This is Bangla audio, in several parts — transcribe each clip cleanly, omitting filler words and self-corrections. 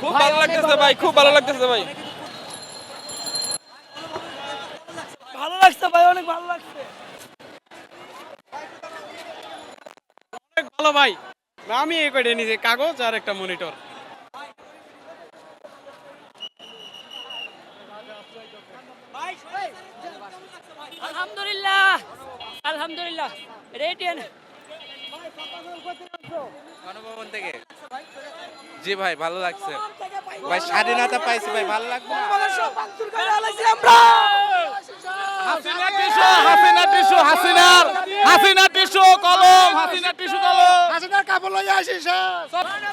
খুব ভালো লাগতেছে ভাই, খুব ভালো লাগতেছে ভাই। ভালো লাগছে ভাই, অনেক ভালো লাগছে। অনেক ভালো ভাই। আমি এই কয়টা নিয়েছি, কাগজ আর একটা মনিটর। আলহামদুলিল্লাহ, আলহামদুলিল্লাহ। রেডিয়ান গণভবন থেকে। জি ভাই, ভালো লাগছে ভাই, স্বাধীনতা পাইছি ভাই, ভালো লাগবে না? Hasina tissue, Hasina tissue, Hasina tissue কলম, হাসিনা টিস্যু কলম। হাসিনার কাপড় লইয়া আসিস।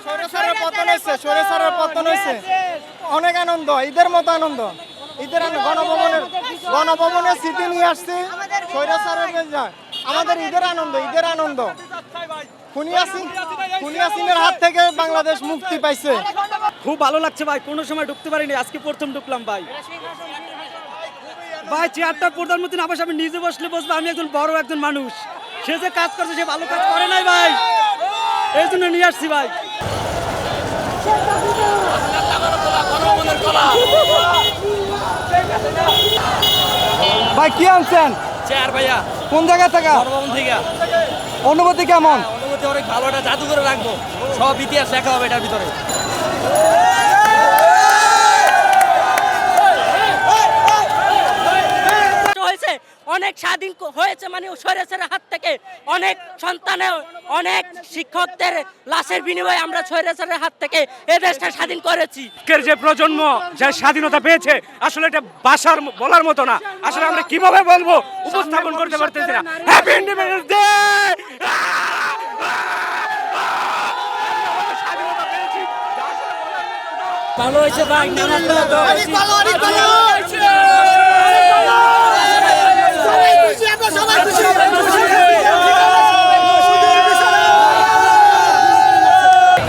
সরেসরের পতন হয়েছে, সরেসরের পতন হয়েছে। অনেক আনন্দ, ঈদের মতো আনন্দ। ঈদের গণভবনের স্মৃতি নিয়ে আসছি। সরেসরের আমাদের ঈদের আনন্দ, ঈদের আনন্দ। খুনি হাসিনার হাত থেকে বাংলাদেশ মুক্তি পাইছে। খুব ভালো লাগছে ভাই, কোনো সময় ঢুকতে পারিনি, আজকে প্রথম ঢুকলাম ভাই। ভাই চেয়ারটা প্রধানমন্ত্রী আবার আমি নিজে বসলে বসবো, আমি একজন বড় একজন মানুষ, সে যে কাজ করছে সে ভালো কাজ করে নাই ভাই, এই জন্য নিয়ে আসছি ভাই। ভাই কি আনছেন? চেয়ার ভাইয়া, কোন জায়গা থেকে? গণভবন থেকে। অনুভূতি কেমন? অনুভূতি অনেক ভালো, এটা জাদু করে রাখবো, সব ইতিহাস লেখা হবে এটার ভিতরে। অনেক স্বাধীন হয়েছে, মানে স্বৈরাচারের হাত থেকে অনেক সন্তানের, অনেক শিক্ষকদের লাশের বিনিময়ে আমরা স্বৈরাচারের হাত থেকে এই দেশটা স্বাধীন করেছি। আজকের যে প্রজন্ম যে স্বাধীনতা পেয়েছে, আসলে এটা ভাষার বলার মতো না, আসলে আমরা কিভাবে বলবো, উপস্থাপন করতে পারতেছি না। Happy independence day. ভালো হয়েছে ভাই, অনেক ভালো, অনেক ভালো।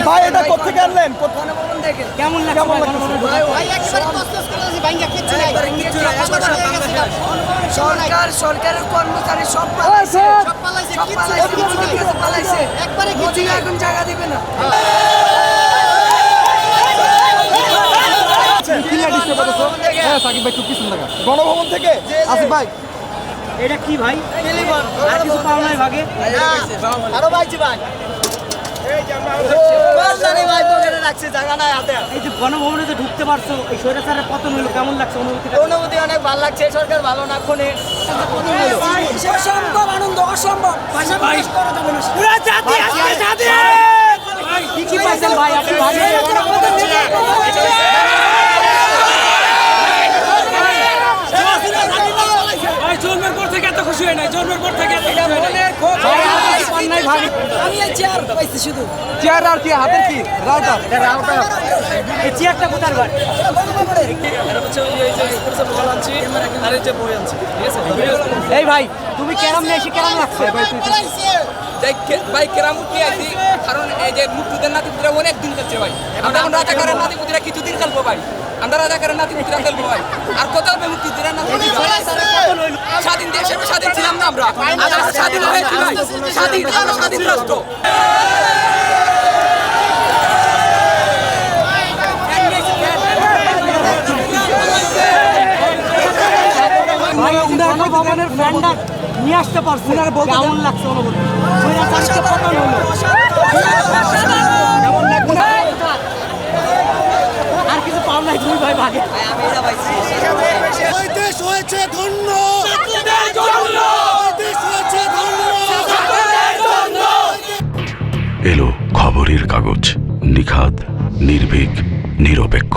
ভাই এটা কোথেকে আনলেন? কেমন লাগছে? সরকারের কর্মচারী সব পালাইছে, একবারে কিছু এখন জায়গা দিবে না। গণভবন থেকে আসিফ ভাই। এটা কি ভাই? আর কিছু পাও নাই ভাগে? আরো পাইছি ভাই। এই যে গণভবনে যে ঢুকতে পারছো, এই স্বৈরাচারের পতন হলো, কেমন লাগছে অনুভূতিটা? অনুভূতি অনেক ভালো লাগছে, সরকার ভালো না খুনে অসম্ভব আনন্দ, অসম্ভব ভাষা প্রকাশ করা যাবে না। পুরা জাতি আজকে স্বাধীন। কি কি পাইছেন ভাই আপনি? জন্মের পর থেকে এত খুশি হয় নাই, জন্মের পর থেকে এত খুশি হয় নাই ভাই। আমি এই চেয়ার পাইছি শুধু। চেয়ার আর কি হাতের কি রাউটা? এই চেয়ারটা কোথার ভাই? এই ভাই তুমি কেরাম নিয়ে এসে কেরাম লাগছে ভাই কেরাম উঠে আছি, কারণ এই যে মুক্তিদের নাতিপুতিরা অনেক দিন যাচ্ছে ভাই, আমরা এখন রাজাকারের নাতিপুতিরা কিছুদিন খেলবো ভাই, আমরা রাজাকারের নাতিপুতিরা খেলবো ভাই, আর কত হবে মুক্তিদের নাতিপুতিরা? স্বাধীন দেশ হিসেবে স্বাধীন ছিলাম না আমরা, আমরা স্বাধীন হয়েছি ভাই, স্বাধীন, আমরা স্বাধীন রাষ্ট্র। ভবনের ফ্যানটা নিয়ে আসতে পারছি, কেমন লাগছে অনুভূতি? স্বৈরাচারকে পতন হলো, আর কিছু পাও নাই তুমি ভাই ভাগে? দেশ হয়েছে ধন্য, এলো খবরের কাগজ, নিখাদ, নির্ভীক, নিরপেক্ষ।